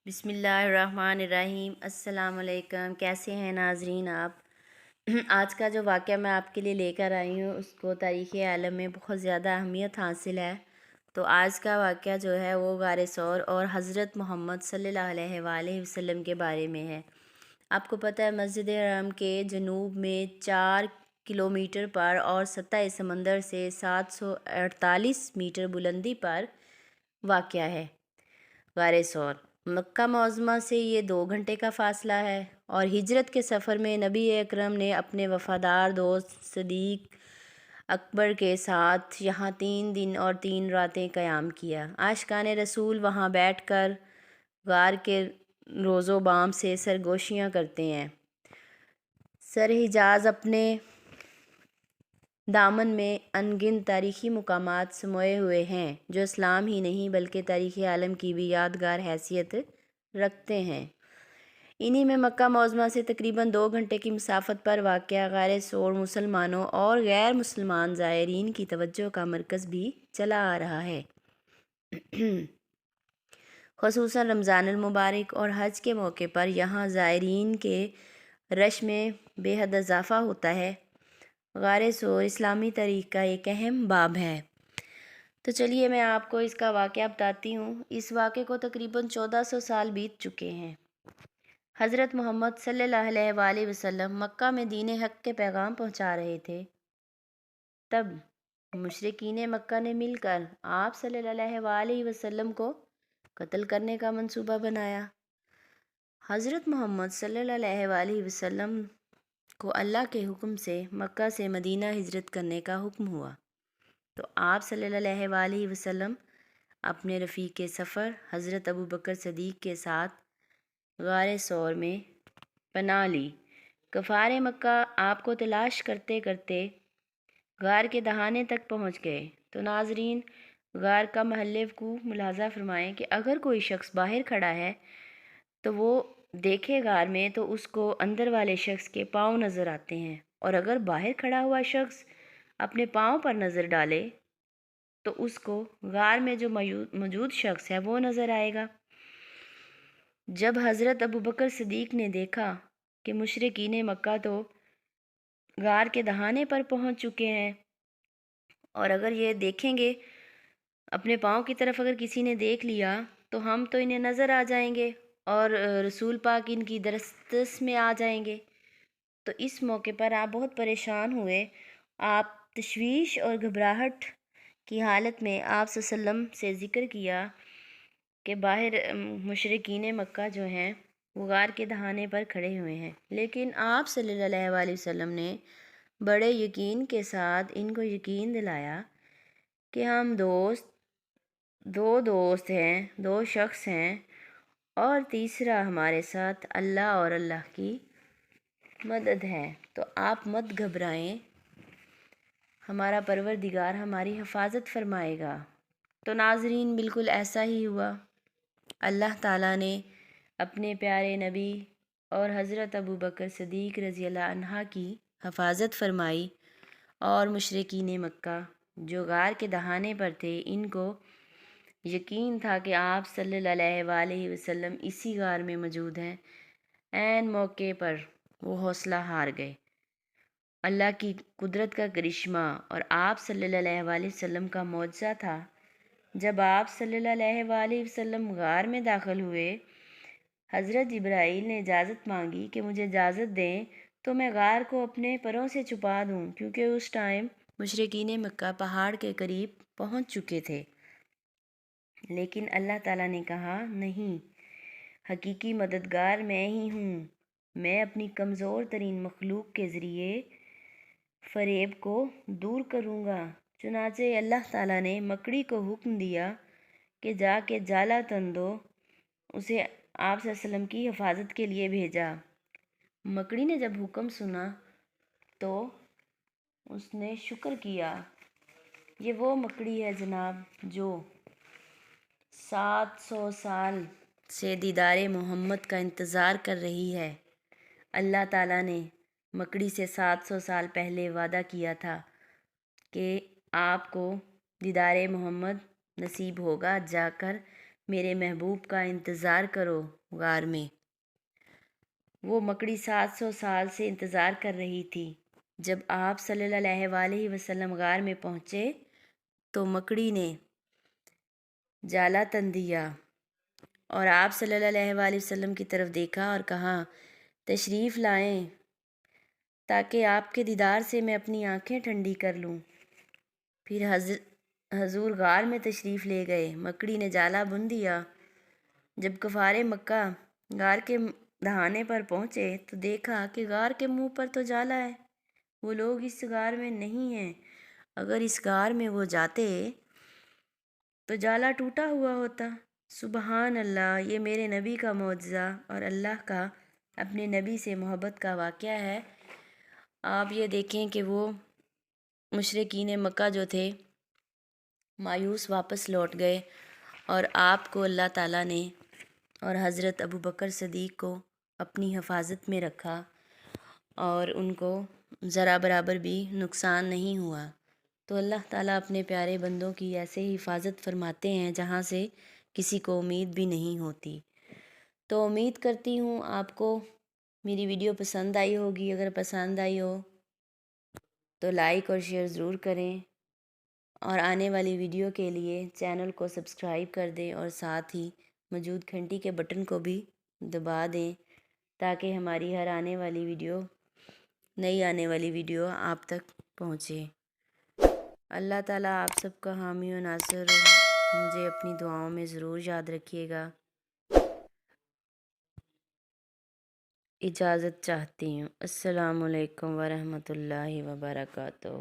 بسم اللہ الرحمن الرحیم۔ السلام علیکم، کیسے ہیں ناظرین آپ؟ آج کا جو واقعہ میں آپ کے لیے لے کر آئی ہوں اس کو تاریخ عالم میں بہت زیادہ اہمیت حاصل ہے۔ تو آج کا واقعہ جو ہے وہ غار ثور اور حضرت محمد صلی اللہ علیہ وآلہ وسلم کے بارے میں ہے۔ آپ کو پتہ ہے مسجد حرام کے جنوب میں 4 کلومیٹر پر اور سطح سمندر سے 748 میٹر بلندی پر واقع ہے غار ثور۔ مکہ معظمہ سے یہ 2 گھنٹے کا فاصلہ ہے، اور ہجرت کے سفر میں نبی اکرم نے اپنے وفادار دوست صدیق اکبر کے ساتھ یہاں 3 دن اور 3 راتیں قیام کیا۔ عاشقان رسول وہاں بیٹھ کر غار کے روز و بام سے سرگوشیاں کرتے ہیں۔ سر حجاز اپنے دامن میں ان گنت تاریخی مقامات سموئے ہوئے ہیں جو اسلام ہی نہیں بلکہ تاریخ عالم کی بھی یادگار حیثیت رکھتے ہیں۔ انہی میں مکہ معظمہ سے تقریباً 2 گھنٹے کی مسافت پر واقع غار ثور مسلمانوں اور غیر مسلمان زائرین کی توجہ کا مرکز بھی چلا آ رہا ہے۔ خصوصاً رمضان المبارک اور حج کے موقع پر یہاں زائرین کے رش میں بے حد اضافہ ہوتا ہے۔ غار ثور اسلامی تاریخ کا ایک اہم باب ہے۔ تو چلیے میں آپ کو اس کا واقعہ بتاتی ہوں۔ اس واقعے کو تقریباً 1400 سال بیت چکے ہیں۔ حضرت محمد صلی اللہ علیہ وآلہ وسلم مکہ میں دین حق کے پیغام پہنچا رہے تھے۔ تب مشرکین مکہ نے مل کر آپ صلی اللہ علیہ وآلہ وسلم کو قتل کرنے کا منصوبہ بنایا۔ حضرت محمد صلی اللہ علیہ وآلہ وسلم کو اللہ کے حکم سے مکہ سے مدینہ ہجرت کرنے کا حکم ہوا، تو آپ صلی اللہ علیہ وآلہ وسلم اپنے رفیق سفر حضرت ابوبکر صدیق کے ساتھ غار ثور میں پناہ لی۔ کفار مکہ آپ کو تلاش کرتے کرتے غار کے دہانے تک پہنچ گئے۔ تو ناظرین، غار کا محل وقوع ملاحظہ فرمائیں کہ اگر کوئی شخص باہر کھڑا ہے تو وہ دیکھے غار میں تو اس کو اندر والے شخص کے پاؤں نظر آتے ہیں، اور اگر باہر کھڑا ہوا شخص اپنے پاؤں پر نظر ڈالے تو اس کو غار میں جو موجود شخص ہے وہ نظر آئے گا۔ جب حضرت ابوبکر صدیق نے دیکھا کہ مشرکین مکہ تو غار کے دہانے پر پہنچ چکے ہیں، اور اگر یہ دیکھیں گے اپنے پاؤں کی طرف اگر کسی نے دیکھ لیا تو ہم تو انہیں نظر آ جائیں گے اور رسول پاک ان کی دسترس میں آ جائیں گے۔ تو اس موقع پر آپ بہت پریشان ہوئے۔ آپ تشویش اور گھبراہٹ کی حالت میں آپ صلی اللہ علیہ وسلم سے ذکر کیا کہ باہر مشرکین مکہ جو ہیں وہ غار کے دہانے پر کھڑے ہوئے ہیں، لیکن آپ صلی اللہ علیہ وآلہ وسلم نے بڑے یقین کے ساتھ ان کو یقین دلایا کہ ہم دو دوست ہیں، 2 شخص ہیں، اور تیسرا ہمارے ساتھ اللہ اور اللہ کی مدد ہے، تو آپ مت گھبرائیں، ہمارا پروردگار ہماری حفاظت فرمائے گا۔ تو ناظرین، بالکل ایسا ہی ہوا۔ اللہ تعالیٰ نے اپنے پیارے نبی اور حضرت ابوبکر صدیق رضی اللہ عنہ کی حفاظت فرمائی، اور مشرکین مکہ جو غار کے دہانے پر تھے ان کو یقین تھا کہ آپ صلی اللہ علیہ وآلہ وسلم اسی غار میں موجود ہیں۔ عین موقع پر وہ حوصلہ ہار گئے۔ اللہ کی قدرت کا کرشمہ اور آپ صلی اللہ علیہ وآلہ وسلم کا معجزہ تھا۔ جب آپ صلی اللہ علیہ وآلہ وسلم غار میں داخل ہوئے، حضرت جبرائیل نے اجازت مانگی کہ مجھے اجازت دیں تو میں غار کو اپنے پروں سے چھپا دوں، کیونکہ اس ٹائم مشرکین مکہ پہاڑ کے قریب پہنچ چکے تھے۔ لیکن اللہ تعالیٰ نے کہا نہیں، حقیقی مددگار میں ہی ہوں، میں اپنی کمزور ترین مخلوق کے ذریعے فریب کو دور کروں گا۔ چنانچہ اللہ تعالیٰ نے مکڑی کو حکم دیا کہ جا کے جالا تن دو، اسے آپ صلی اللہ علیہ وسلم کی حفاظت کے لیے بھیجا۔ مکڑی نے جب حکم سنا تو اس نے شکر کیا۔ یہ وہ مکڑی ہے جناب جو 700 سال سے دیدار محمد کا انتظار کر رہی ہے۔ اللہ تعالیٰ نے مکڑی سے 700 سال پہلے وعدہ کیا تھا کہ آپ کو دیدار محمد نصیب ہوگا، جا کر میرے محبوب کا انتظار کرو غار میں۔ وہ مکڑی 700 سال سے انتظار کر رہی تھی۔ جب آپ صلی اللہ علیہ وسلم غار میں پہنچے تو مکڑی نے جالا تن دیا اور آپ صلی اللہ علیہ وسلم کی طرف دیکھا اور کہا، تشریف لائیں تاکہ آپ کے دیدار سے میں اپنی آنکھیں ٹھنڈی کر لوں۔ پھر حضور غار میں تشریف لے گئے۔ مکڑی نے جالا بن دیا۔ جب کفار مکہ غار کے دہانے پر پہنچے تو دیکھا کہ غار کے منہ پر تو جالا ہے، وہ لوگ اس غار میں نہیں ہیں۔ اگر اس غار میں وہ جاتے تو جالا ٹوٹا ہوا ہوتا۔ سبحان اللہ، یہ میرے نبی کا معجزہ اور اللہ کا اپنے نبی سے محبت کا واقعہ ہے۔ آپ یہ دیکھیں کہ وہ مشرکین مکہ جو تھے مایوس واپس لوٹ گئے اور آپ کو اللہ تعالیٰ نے اور حضرت ابوبکر صدیق کو اپنی حفاظت میں رکھا اور ان کو ذرا برابر بھی نقصان نہیں ہوا۔ تو اللہ تعالیٰ اپنے پیارے بندوں کی ایسے ہی حفاظت فرماتے ہیں جہاں سے کسی کو امید بھی نہیں ہوتی۔ تو امید کرتی ہوں آپ کو میری ویڈیو پسند آئی ہوگی۔ اگر پسند آئی ہو تو لائک اور شیئر ضرور کریں اور آنے والی ویڈیو کے لیے چینل کو سبسکرائب کر دیں اور ساتھ ہی موجود گھنٹی کے بٹن کو بھی دبا دیں تاکہ ہماری ہر نئی آنے والی ویڈیو آپ تک پہنچے۔ اللہ تعالیٰ آپ سب کا حامی و ناصر ہو۔ مجھے اپنی دعاؤں میں ضرور یاد رکھیے گا۔ اجازت چاہتی ہوں۔ السلام علیکم ورحمۃ اللہ وبرکاتہ۔